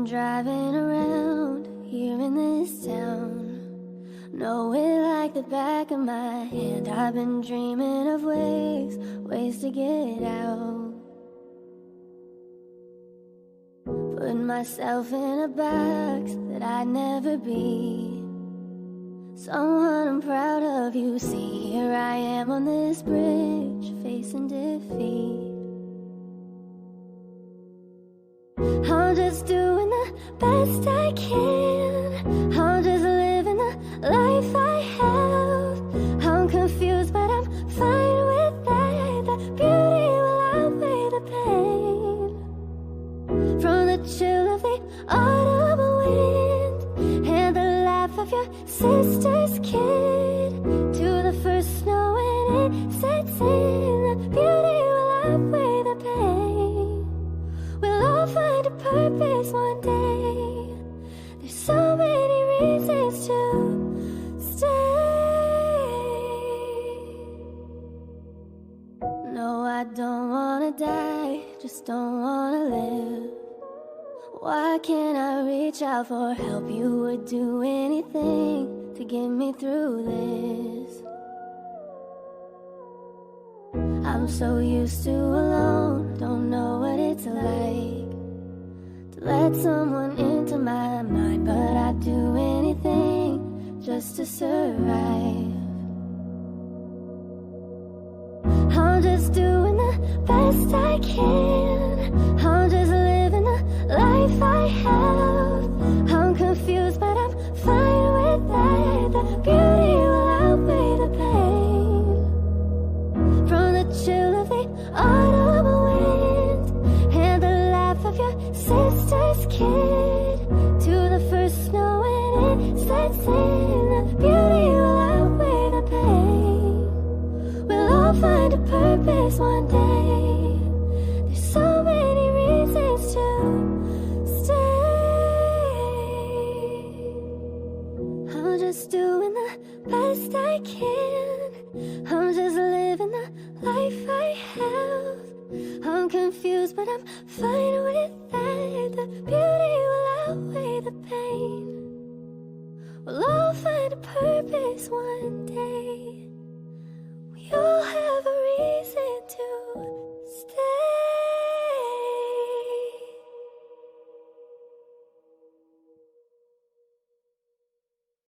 been driving around here in this town, know it like the back of my hand. I've been dreaming of ways to get out, putting myself in a box that I'd never be, someone I'm proud of. You see, here I am on this bridge, facing defeat. I'm just doing the best I can, I'm just living the life I have. I'm confused but I'm fine with that. The beauty will outweigh the pain. From the chill of the autumn wind and the laugh of your sister's kid, to the first snow when it sets in, the beauty will outweigh the pain. We'll all find a purpose one day. There's so many reasons to stay. No, I don't wanna die, just don't wanna live. Why can't I reach out for help? You would do anything to get me through this. I'm so used to alone, don't know what it's like to let someone into my mind, but I'd do anything just to survive. I'm just doing the best I can, I'm just living the life I have. I'm confused but I'm fine with that. The beauty will outweigh the pain. From the chill of the autumn wind and the laugh of your sister's kid, to the first snow when it sets in, the beauty will outweigh the pain. We'll all find a purpose one day. There's so many reasons to stay. I'm just doing the best I can, I'm just living the life I have. I'm confused but I'm fine with that. The beauty will outweigh the pain. We'll all find a purpose one day. We all have